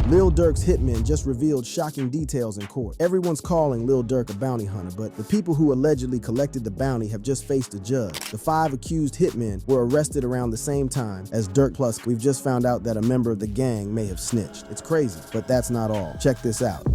Lil Durk's Hitmen just revealed shocking details in court. Everyone's calling Lil Durk a bounty hunter, but the people who allegedly collected the bounty have just faced a judge. The 5 accused hitmen were arrested around the same time as Durk, plus we've just found out that a member of the gang may have snitched. It's crazy, but that's not all. Check this out.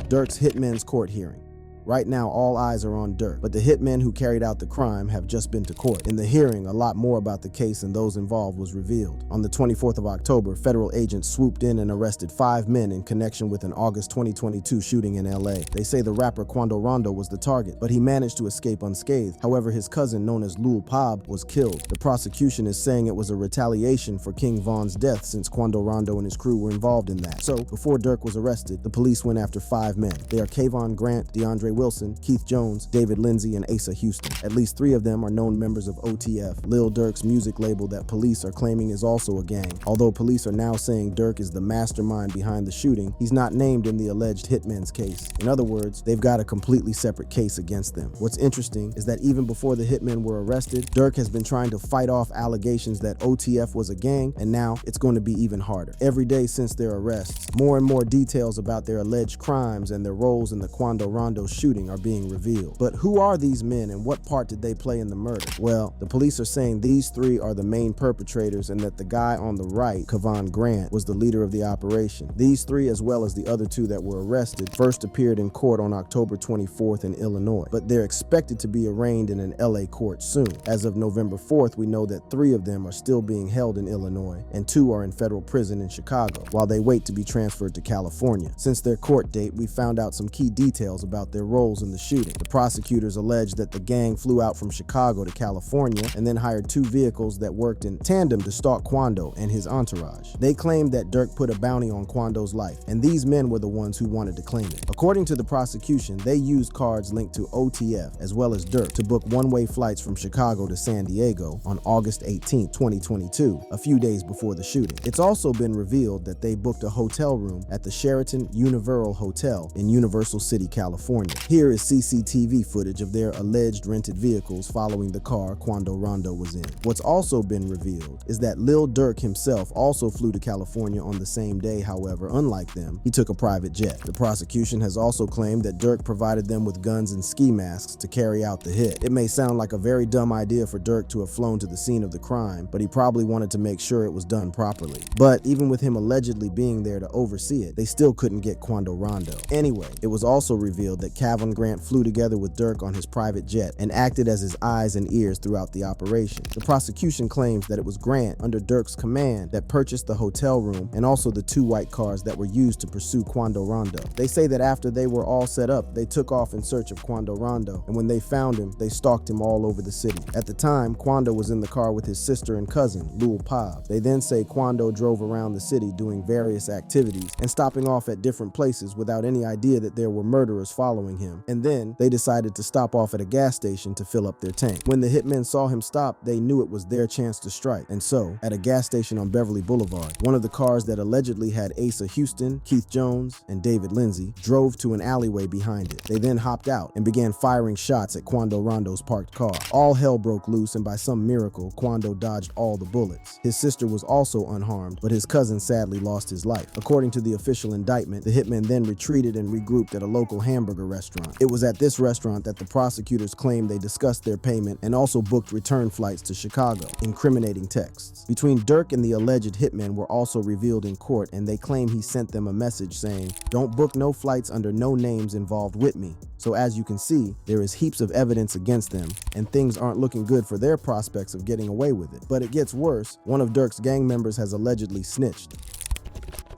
Durk's Hitmen's court hearing. Right now, all eyes are on Durk, but the hitmen who carried out the crime have just been to court. In the hearing, a lot more about the case and those involved was revealed. On the 24th of October, federal agents swooped in and arrested 5 men in connection with an August 2022 shooting in LA. They say the rapper Quando Rondo was the target, but he managed to escape unscathed. However, his cousin, known as Lil Durk, was killed. The prosecution is saying it was a retaliation for King Von's death since Quando Rondo and his crew were involved in that. So, before Durk was arrested, the police went after 5 men. They are Kayvon Grant, DeAndre Wilson, Keith Jones, David Lindsay, and Asa Houston. At least 3 of them are known members of OTF, Lil Durk's music label that police are claiming is also a gang. Although police are now saying Durk is the mastermind behind the shooting, he's not named in the alleged hitmen's case. In other words, they've got a completely separate case against them. What's interesting is that even before the hitmen were arrested, Durk has been trying to fight off allegations that OTF was a gang, and now it's going to be even harder. Every day since their arrests, more and more details about their alleged crimes and their roles in the Quando Rondo shooting are being revealed. But who are these men and what part did they play in the murder? Well, the police are saying these 3 are the main perpetrators and that the guy on the right, Kayvon Grant, was the leader of the operation. These 3, as well as the other 2 that were arrested, first appeared in court on October 24th in Illinois, but they're expected to be arraigned in an LA court soon. As of November 4th, we know that 3 of them are still being held in Illinois and 2 are in federal prison in Chicago, while they wait to be transferred to California. Since their court date, we found out some key details about their roles in the shooting. The prosecutors alleged that the gang flew out from Chicago to California and then hired 2 vehicles that worked in tandem to stalk Quando and his entourage. They claimed that Durk put a bounty on Quando's life, and these men were the ones who wanted to claim it. According to the prosecution, they used cards linked to OTF as well as Durk to book one-way flights from Chicago to San Diego on August 18, 2022, a few days before the shooting. It's also been revealed that they booked a hotel room at the Sheraton Universal Hotel in Universal City, California. Here is CCTV footage of their alleged rented vehicles following the car Quando Rondo was in. What's also been revealed is that Lil Durk himself also flew to California on the same day. However, unlike them, he took a private jet. The prosecution has also claimed that Durk provided them with guns and ski masks to carry out the hit. It may sound like a very dumb idea for Durk to have flown to the scene of the crime, but he probably wanted to make sure it was done properly. But even with him allegedly being there to oversee it, they still couldn't get Quando Rondo. Anyway, it was also revealed that Kayvon Grant flew together with Durk on his private jet and acted as his eyes and ears throughout the operation. The prosecution claims that it was Grant, under Durk's command, that purchased the hotel room and also the 2 white cars that were used to pursue Quando Rondo. They say that after they were all set up, they took off in search of Quando Rondo, and when they found him, they stalked him all over the city. At the time, Quando was in the car with his sister and cousin, Lil Durk. They then say Quando drove around the city doing various activities and stopping off at different places without any idea that there were murderers following him, and then they decided to stop off at a gas station to fill up their tank. When the hitmen saw him stop, they knew it was their chance to strike, and so, at a gas station on Beverly Boulevard, one of the cars that allegedly had Asa Houston, Keith Jones, and David Lindsay drove to an alleyway behind it. They then hopped out and began firing shots at Quando Rondo's parked car. All hell broke loose, and by some miracle, Quando dodged all the bullets. His sister was also unharmed, but his cousin sadly lost his life. According to the official indictment, the hitmen then retreated and regrouped at a local hamburger restaurant. It was at this restaurant that the prosecutors claimed they discussed their payment and also booked return flights to Chicago. Incriminating texts between Durk and the alleged hitmen were also revealed in court, and they claim he sent them a message saying, "Don't book no flights under no names involved with me." So as you can see, there is heaps of evidence against them, and things aren't looking good for their prospects of getting away with it. But it gets worse. One of Durk's gang members has allegedly snitched.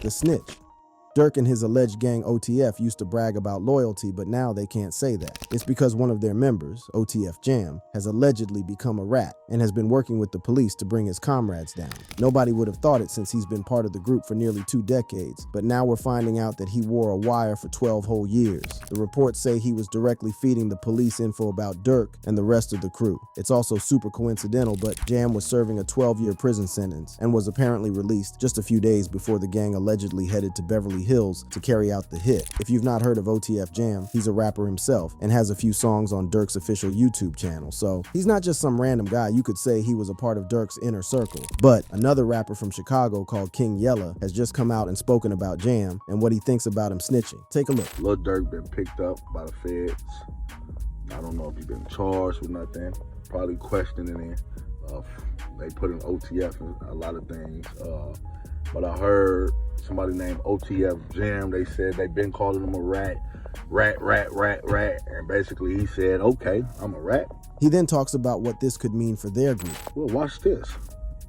The snitch. Durk and his alleged gang OTF used to brag about loyalty, but now they can't say that. It's because one of their members, OTF Jam, has allegedly become a rat and has been working with the police to bring his comrades down. Nobody would have thought it since he's been part of the group for nearly 2 decades, but now we're finding out that he wore a wire for 12 whole years. The reports say he was directly feeding the police info about Durk and the rest of the crew. It's also super coincidental, but Jam was serving a 12-year prison sentence and was apparently released just a few days before the gang allegedly headed to Beverly Hills to carry out the hit. If you've not heard of OTF Jam, he's a rapper himself and has a few songs on Durk's official YouTube channel. So he's not just some random guy. You could say he was a part of Durk's inner circle. But another rapper from Chicago called King Yella has just come out and spoken about Jam and what he thinks about him snitching. Take a look. Lil Durk been picked up by the feds. I don't know if he's been charged with nothing. Probably questioning it. They put in OTF and a lot of things. But I heard somebody named OTF Jam, they said they've been calling him a rat. And basically he said, okay, I'm a rat. He then talks about what this could mean for their group. Well, watch this.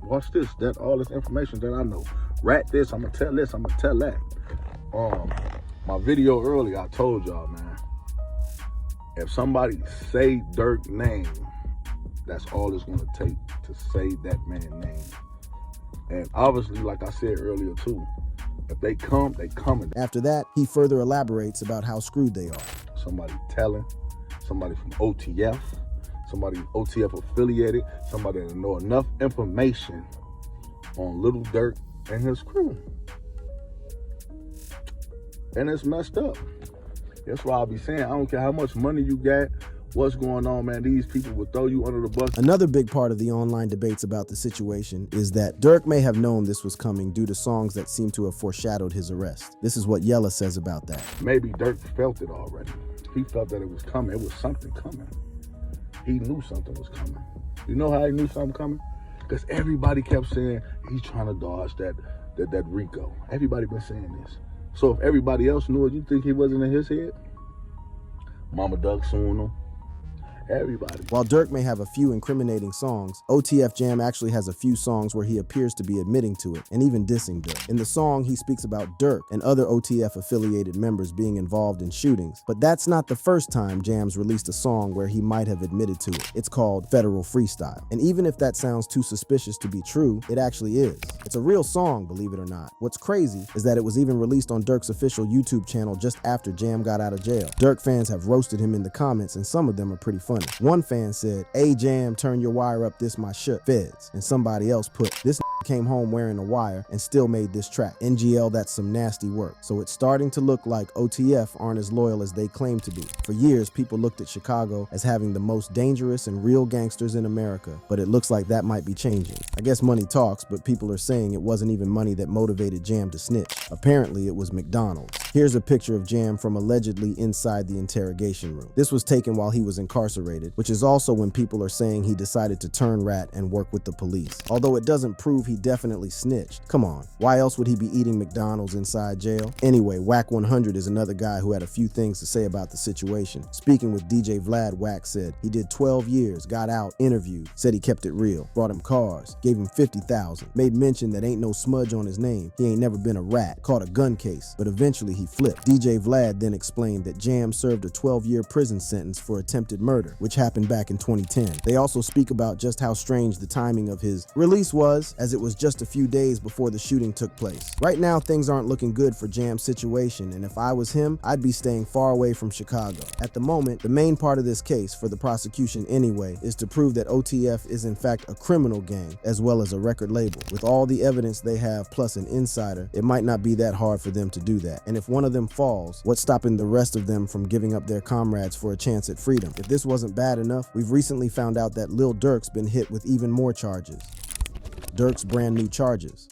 Watch this. That's all this information that I know. Rat this, I'm gonna tell this, I'm gonna tell that. My video earlier, I told y'all, man, if somebody say Durk name, that's all it's gonna take to say that man's name. And obviously, like I said earlier too, if they come, they coming. After that, he further elaborates about how screwed they are. Somebody telling, somebody from OTF, somebody OTF affiliated, somebody that know enough information on Lil Durk and his crew. And it's messed up. That's why I'll be saying, I don't care how much money you got, what's going on, man. These people will throw you under the bus. Another big part of the online debates about the situation is that Durk may have known this was coming due to songs that seem to have foreshadowed his arrest. This is what Yella says about that. Maybe Durk felt it already. He felt that it was coming. It was something coming. He knew something was coming. You know how he knew something coming? Because everybody kept saying he's trying to dodge that Rico. Everybody been saying this. So if everybody else knew it, you think he wasn't in his head? Mama Duck suing him. Everybody. While Durk may have a few incriminating songs, OTF Jam actually has a few songs where he appears to be admitting to it and even dissing Durk. In the song, he speaks about Durk and other OTF affiliated members being involved in shootings, but that's not the first time Jam's released a song where he might have admitted to it. It's called Federal Freestyle. And even if that sounds too suspicious to be true, it actually is. It's a real song, believe it or not. What's crazy is that it was even released on Durk's official YouTube channel just after Jam got out of jail. Durk fans have roasted him in the comments, and some of them are pretty funny. One fan said, "Hey Jam, turn your wire up, this my shit, feds." And somebody else put, "This came home wearing a wire and still made this track. NGL, that's some nasty work." So it's starting to look like OTF aren't as loyal as they claim to be. For years, people looked at Chicago as having the most dangerous and real gangsters in America, but it looks like that might be changing. I guess money talks, but people are saying it wasn't even money that motivated Jam to snitch. Apparently, it was McDonald's. Here's a picture of Jam from allegedly inside the interrogation room. This was taken while he was incarcerated, which is also when people are saying he decided to turn rat and work with the police. Although it doesn't prove he definitely snitched. Come on, why else would he be eating McDonald's inside jail? Anyway, Wack 100 is another guy who had a few things to say about the situation. Speaking with DJ Vlad, Wack said he did 12 years, got out, interviewed, said he kept it real, brought him cars, gave him 50,000, made mention that ain't no smudge on his name, he ain't never been a rat, caught a gun case, but eventually he flipped. DJ Vlad then explained that Jam served a 12-year prison sentence for attempted murder, which happened back in 2010. They also speak about just how strange the timing of his release was, as it was just a few days before the shooting took place. Right now, things aren't looking good for Jam's situation, and if I was him, I'd be staying far away from Chicago. At the moment, the main part of this case, for the prosecution anyway, is to prove that OTF is in fact a criminal gang, as well as a record label. With all the evidence they have, plus an insider, it might not be that hard for them to do that. And if one of them falls, what's stopping the rest of them from giving up their comrades for a chance at freedom? If this wasn't bad enough, we've recently found out that Lil Durk's been hit with even more charges. Durk's brand new charges.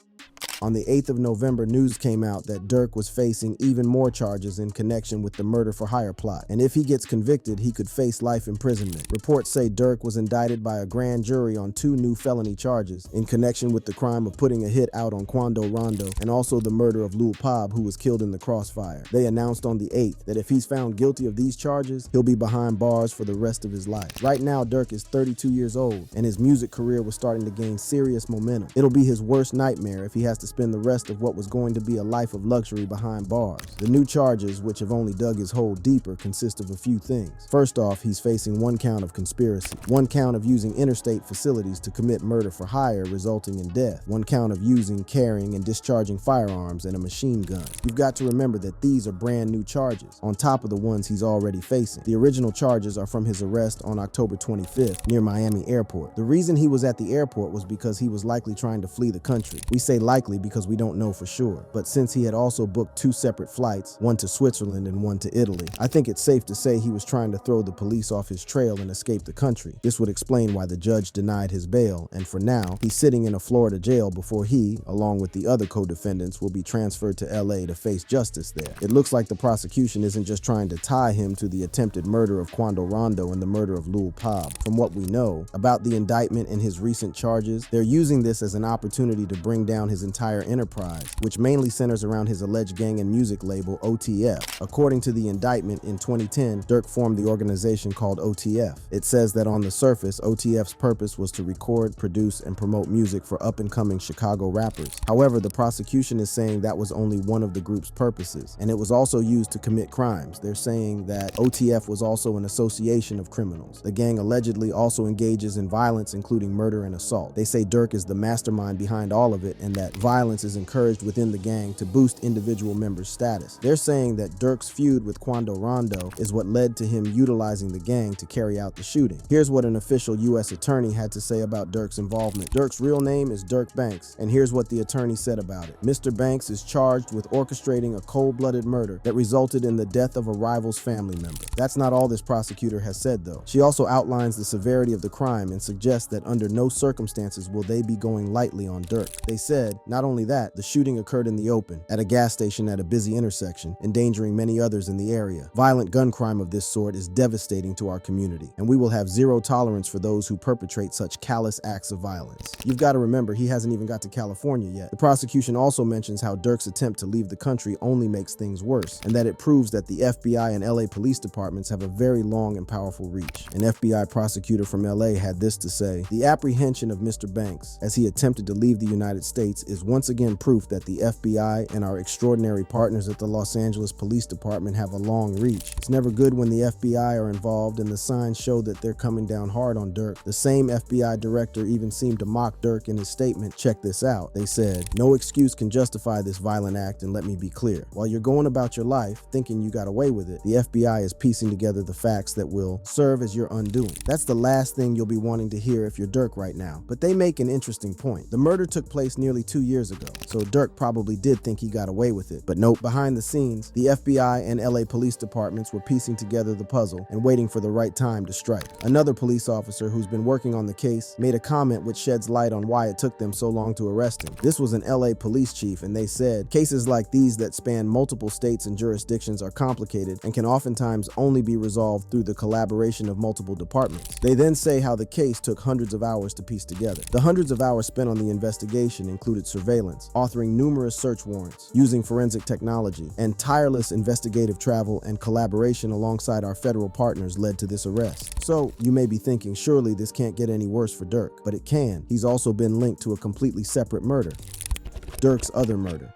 On the 8th of November, news came out that Durk was facing even more charges in connection with the murder for hire plot. And if he gets convicted, he could face life imprisonment. Reports say Durk was indicted by a grand jury on 2 new felony charges in connection with the crime of putting a hit out on Quando Rondo and also the murder of Lil Pab, who was killed in the crossfire. They announced on the 8th that if he's found guilty of these charges, he'll be behind bars for the rest of his life. Right now, Durk is 32 years old, and his music career was starting to gain serious momentum. It'll be his worst nightmare if he has to spend the rest of what was going to be a life of luxury behind bars. The new charges, which have only dug his hole deeper, consist of a few things. First off, he's facing 1 count of conspiracy, 1 count of using interstate facilities to commit murder for hire resulting in death, 1 count of using, carrying, and discharging firearms and a machine gun. You've got to remember that these are brand new charges, on top of the ones he's already facing. The original charges are from his arrest on October 25th near Miami Airport. The reason he was at the airport was because he was likely trying to flee the country. We say likely obviously, because we don't know for sure. But since he had also booked 2 separate flights, one to Switzerland and one to Italy, I think it's safe to say he was trying to throw the police off his trail and escape the country. This would explain why the judge denied his bail, and for now, he's sitting in a Florida jail before he, along with the other co-defendants, will be transferred to LA to face justice there. It looks like the prosecution isn't just trying to tie him to the attempted murder of Quando Rondo and the murder of Lil Pab. From what we know about the indictment and his recent charges, they're using this as an opportunity to bring down his entire enterprise, which mainly centers around his alleged gang and music label OTF. According to the indictment, in 2010, Durk formed the organization called OTF. It says that on the surface, OTF's purpose was to record, produce, and promote music for up-and-coming Chicago rappers. However, the prosecution is saying that was only one of the group's purposes, and it was also used to commit crimes. They're saying that OTF was also an association of criminals. The gang allegedly also engages in violence, including murder and assault. They say Durk is the mastermind behind all of it, and that violence is encouraged within the gang to boost individual members' status. They're saying that Durk's feud with Quando Rondo is what led to him utilizing the gang to carry out the shooting. Here's what an official U.S. attorney had to say about Durk's involvement. Durk's real name is Durk Banks, and here's what the attorney said about it. Mr. Banks is charged with orchestrating a cold-blooded murder that resulted in the death of a rival's family member. That's not all this prosecutor has said, though. She also outlines the severity of the crime and suggests that under no circumstances will they be going lightly on Durk. They said, not only that, the shooting occurred in the open, at a gas station at a busy intersection, endangering many others in the area. Violent gun crime of this sort is devastating to our community, and we will have zero tolerance for those who perpetrate such callous acts of violence. You've got to remember, he hasn't even got to California yet. The prosecution also mentions how Durk's attempt to leave the country only makes things worse, and that it proves that the FBI and LA police departments have a very long and powerful reach. An FBI prosecutor from LA had this to say: "The apprehension of Mr. Banks as he attempted to leave the United States is once again proof that the FBI and our extraordinary partners at the Los Angeles Police Department have a long reach. It's never good when the FBI are involved, and the signs show that they're coming down hard on Durk." The same FBI director even seemed to mock Durk in his statement. Check this out. They said, "No excuse can justify this violent act, and let me be clear. While you're going about your life thinking you got away with it, the FBI is piecing together the facts that will serve as your undoing." That's the last thing you'll be wanting to hear if you're Durk right now. But they make an interesting point. The murder took place nearly 2 years ago, so Durk probably did think he got away with it. But nope, behind the scenes, the FBI and LA police departments were piecing together the puzzle and waiting for the right time to strike. Another police officer who's been working on the case made a comment which sheds light on why it took them so long to arrest him. This was an LA police chief, and they said, "Cases like these that span multiple states and jurisdictions are complicated and can oftentimes only be resolved through the collaboration of multiple departments." They then say how the case took hundreds of hours to piece together. The hundreds of hours spent on the investigation included surveillance, authoring numerous search warrants, using forensic technology, and tireless investigative travel and collaboration alongside our federal partners led to this arrest. So, you may be thinking, surely this can't get any worse for Durk, but it can. He's also been linked to a completely separate murder: Durk's other murder.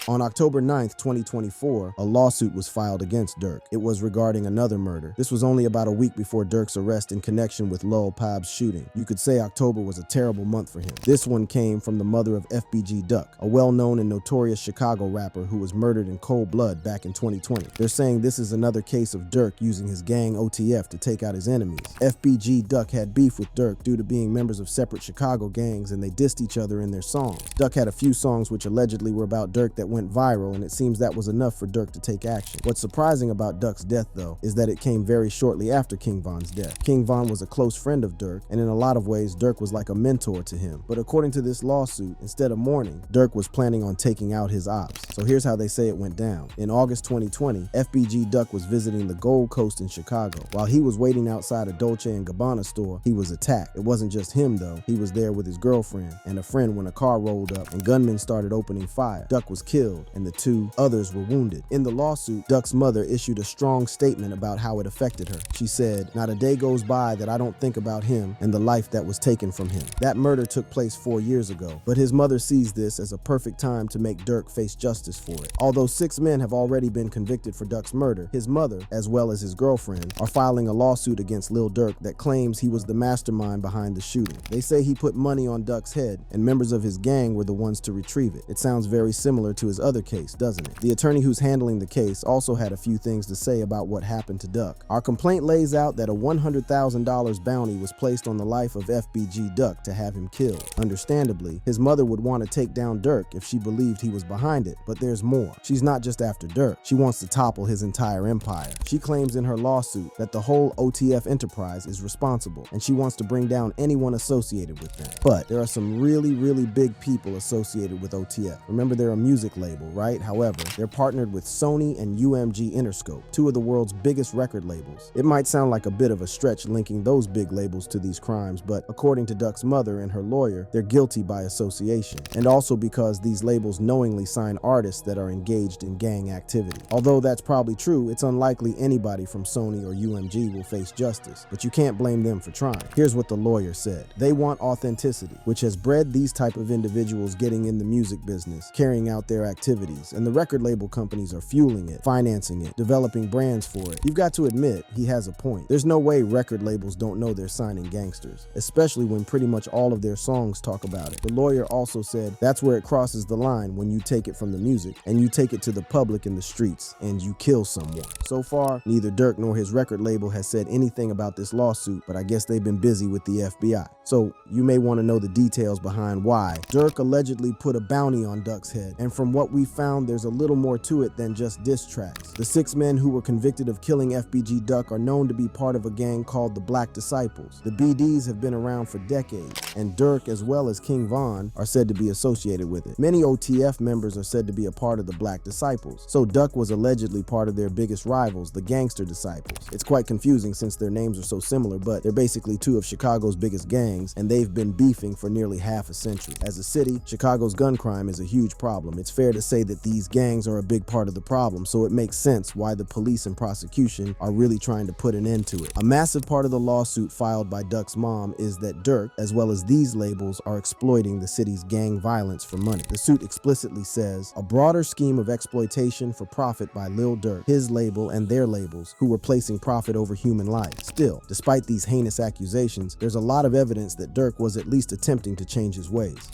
On October 9th, 2024, a lawsuit was filed against Durk. It was regarding another murder. This was only about a week before Durk's arrest in connection with Lil Pab's shooting. You could say October was a terrible month for him. This one came from the mother of FBG Duck, a well-known and notorious Chicago rapper who was murdered in cold blood back in 2020. They're saying this is another case of Durk using his gang OTF to take out his enemies. FBG Duck had beef with Durk due to being members of separate Chicago gangs, and they dissed each other in their songs. Duck had a few songs which allegedly were about Durk that went viral, and it seems that was enough for Durk to take action. What's surprising about Duck's death, though, is that it came very shortly after King Von's death. King Von was a close friend of Durk, and in a lot of ways, Durk was like a mentor to him. But according to this lawsuit, instead of mourning, Durk was planning on taking out his ops. So here's how they say it went down. In August 2020, FBG Duck was visiting the Gold Coast in Chicago. While he was waiting outside a Dolce & Gabbana store, he was attacked. It wasn't just him, though. He was there with his girlfriend and a friend when a car rolled up and gunmen started opening fire. Duck was killed, and the 2 others were wounded. In the lawsuit, Duck's mother issued a strong statement about how it affected her. She said, "Not a day goes by that I don't think about him and the life that was taken from him." That murder took place 4 years ago, but his mother sees this as a perfect time to make Durk face justice for it. Although 6 men have already been convicted for Duck's murder, his mother, as well as his girlfriend, are filing a lawsuit against Lil Durk that claims he was the mastermind behind the shooting. They say he put money on Duck's head, and members of his gang were the ones to retrieve it. It sounds very similar to his other case, doesn't it? The attorney who's handling the case also had a few things to say about what happened to Duck. Our complaint lays out that a $100,000 bounty was placed on the life of FBG Duck to have him killed. Understandably, his mother would want to take down Durk if she believed he was behind it, but there's more. She's not just after Durk, she wants to topple his entire empire. She claims in her lawsuit that the whole OTF enterprise is responsible, and she wants to bring down anyone associated with them. But there are some really big people associated with OTF. Remember, they're a music label, right? However, they're partnered with Sony and UMG Interscope, two of the world's biggest record labels. It might sound like a bit of a stretch linking those big labels to these crimes, but according to Duck's mother and her lawyer, they're guilty by association, and also because these labels knowingly sign artists that are engaged in gang activity. Although that's probably true, it's unlikely anybody from Sony or UMG will face justice, but you can't blame them for trying. Here's what the lawyer said. They want authenticity, which has bred these type of individuals getting in the music business, carrying out their activities, and the record label companies are fueling it, financing it, developing brands for it. You've got to admit, he has a point. There's no way record labels don't know they're signing gangsters, especially when pretty much all of their songs talk about it. The lawyer also said that's where it crosses the line when you take it from the music and you take it to the public in the streets and you kill someone. So far, neither Durk nor his record label has said anything about this lawsuit, but I guess they've been busy with the FBI. So you may want to know the details behind why Durk allegedly put a bounty on Duck's head, and from what we found, there's a little more to it than just diss tracks. The 6 men who were convicted of killing FBG Duck are known to be part of a gang called the Black Disciples. The BDs have been around for decades, and Durk as well as King Von are said to be associated with it. Many OTF members are said to be a part of the Black Disciples, so Duck was allegedly part of their biggest rivals, the Gangster Disciples. It's quite confusing since their names are so similar, but they're basically two of Chicago's biggest gangs, and they've been beefing for nearly half a century. As a city, Chicago's gun crime is a huge problem. It's fair to say that these gangs are a big part of the problem, so it makes sense why the police and prosecution are really trying to put an end to it. A massive part of the lawsuit filed by Duck's mom is that Durk, as well as these labels, are exploiting the city's gang violence for money. The suit explicitly says, a broader scheme of exploitation for profit by Lil Durk, his label, and their labels, who were placing profit over human life. Still, despite these heinous accusations, there's a lot of evidence that Durk was at least attempting to change his ways.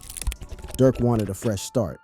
Durk wanted a fresh start.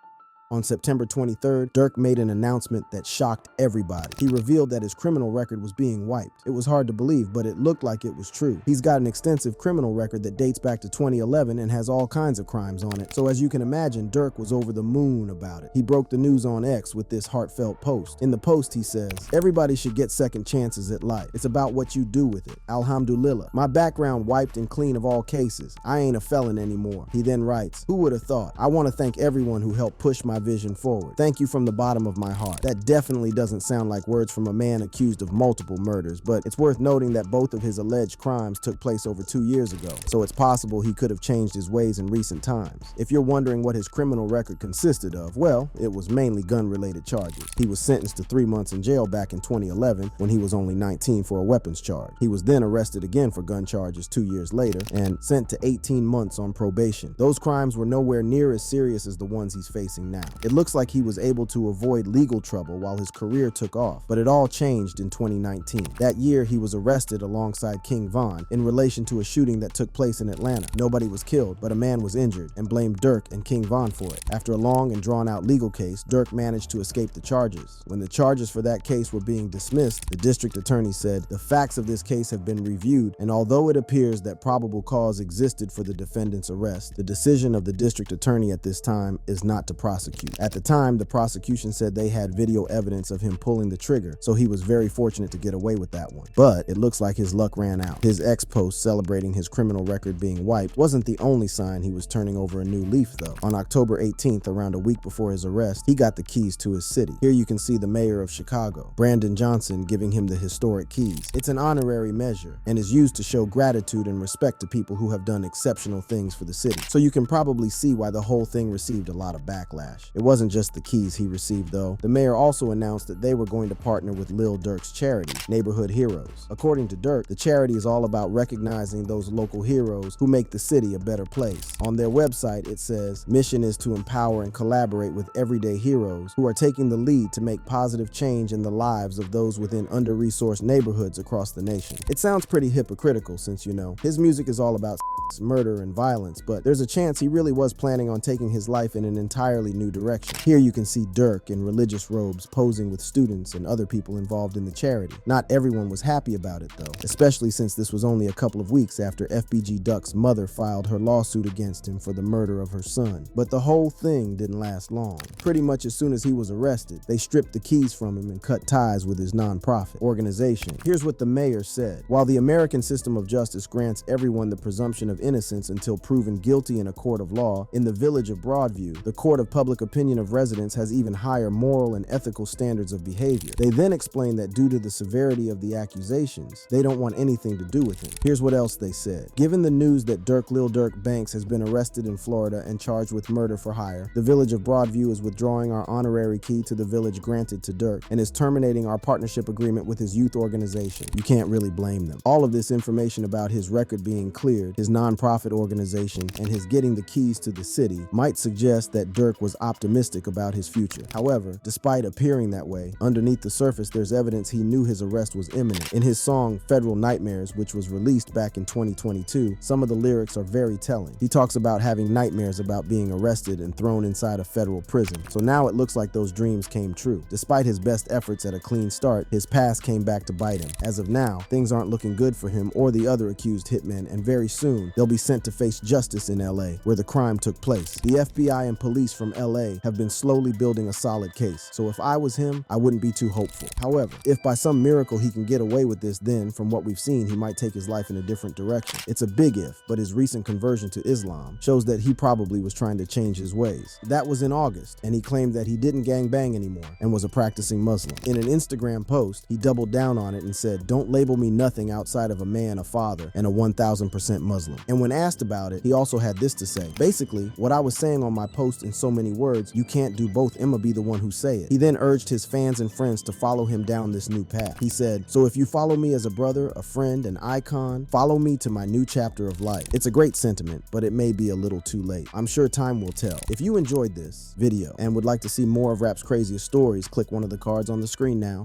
On September 23rd, Durk made an announcement that shocked everybody. He revealed that his criminal record was being wiped. It was hard to believe, but it looked like it was true. He's got an extensive criminal record that dates back to 2011 and has all kinds of crimes on it. So as you can imagine, Durk was over the moon about it. He broke the news on X with this heartfelt post. In the post, he says, everybody should get second chances at life. It's about what you do with it. Alhamdulillah. My background wiped and clean of all cases. I ain't a felon anymore. He then writes, who would have thought? I want to thank everyone who helped push my vision forward. Thank you from the bottom of my heart. That definitely doesn't sound like words from a man accused of multiple murders, but it's worth noting that both of his alleged crimes took place over 2 years ago, so it's possible he could have changed his ways in recent times. If you're wondering what his criminal record consisted of, well, it was mainly gun-related charges. He was sentenced to 3 months in jail back in 2011 when he was only 19 for a weapons charge. He was then arrested again for gun charges 2 years later and sent to 18 months on probation. Those crimes were nowhere near as serious as the ones he's facing now. It looks like he was able to avoid legal trouble while his career took off, but it all changed in 2019. That year, he was arrested alongside King Von in relation to a shooting that took place in Atlanta. Nobody was killed, but a man was injured and blamed Durk and King Von for it. After a long and drawn-out legal case, Durk managed to escape the charges. When the charges for that case were being dismissed, the district attorney said, the facts of this case have been reviewed, and although it appears that probable cause existed for the defendant's arrest, the decision of the district attorney at this time is not to prosecute. At the time, the prosecution said they had video evidence of him pulling the trigger, so he was very fortunate to get away with that one. But it looks like his luck ran out. His ex-post celebrating his criminal record being wiped wasn't the only sign he was turning over a new leaf, though. On October 18th, around a week before his arrest, he got the keys to his city. Here you can see the mayor of Chicago, Brandon Johnson, giving him the historic keys. It's an honorary measure and is used to show gratitude and respect to people who have done exceptional things for the city. So you can probably see why the whole thing received a lot of backlash. It wasn't just the keys he received, though. The mayor also announced that they were going to partner with Lil Durk's charity, Neighborhood Heroes. According to Durk, the charity is all about recognizing those local heroes who make the city a better place. On their website, it says, mission is to empower and collaborate with everyday heroes who are taking the lead to make positive change in the lives of those within under-resourced neighborhoods across the nation. It sounds pretty hypocritical since, you know, his music is all about murder and violence, but there's a chance he really was planning on taking his life in an entirely new direction. Here you can see Durk in religious robes posing with students and other people involved in the charity. Not everyone was happy about it though, especially since this was only a couple of weeks after FBG Duck's mother filed her lawsuit against him for the murder of her son. But the whole thing didn't last long. Pretty much as soon as he was arrested, they stripped the keys from him and cut ties with his nonprofit organization. Here's what the mayor said. While the American system of justice grants everyone the presumption of innocence until proven guilty in a court of law, in the village of Broadview, the court of public opinion of residents has even higher moral and ethical standards of behavior. They then explained that due to the severity of the accusations, they don't want anything to do with him. Here's what else they said. Given the news that Lil Durk Banks has been arrested in Florida and charged with murder for hire, the village of Broadview is withdrawing our honorary key to the village granted to Durk and is terminating our partnership agreement with his youth organization. You can't really blame them. All of this information about his record being cleared, his nonprofit organization, and his getting the keys to the city might suggest that Durk was optimistic about his future. However, despite appearing that way, underneath the surface there's evidence he knew his arrest was imminent. In his song Federal Nightmares, which was released back in 2022, some of the lyrics are very telling. He talks about having nightmares about being arrested and thrown inside a federal prison. So now it looks like those dreams came true. Despite his best efforts at a clean start, his past came back to bite him. As of now, things aren't looking good for him or the other accused hitmen, and very soon they'll be sent to face justice in LA, where the crime took place. The FBI and police from LA have been slowly building a solid case, so if I was him, I wouldn't be too hopeful. However, if by some miracle he can get away with this, then from what we've seen, he might take his life in a different direction. It's a big if, but his recent conversion to Islam shows that he probably was trying to change his ways. That was in August, and he claimed that he didn't gangbang anymore and was a practicing Muslim. In an Instagram post, he doubled down on it and said, "Don't label me nothing outside of a man, a father, and a 1000% Muslim." And when asked about it, he also had this to say. Basically, what I was saying on my post in so many words, you can't do both, I'ma be the one who say it. He then urged his fans and friends to follow him down this new path. He said, "So if you follow me as a brother, a friend, an icon, follow me to my new chapter of life." It's a great sentiment, but it may be a little too late. I'm sure time will tell. If you enjoyed this video and would like to see more of Rap's craziest stories, click one of the cards on the screen now.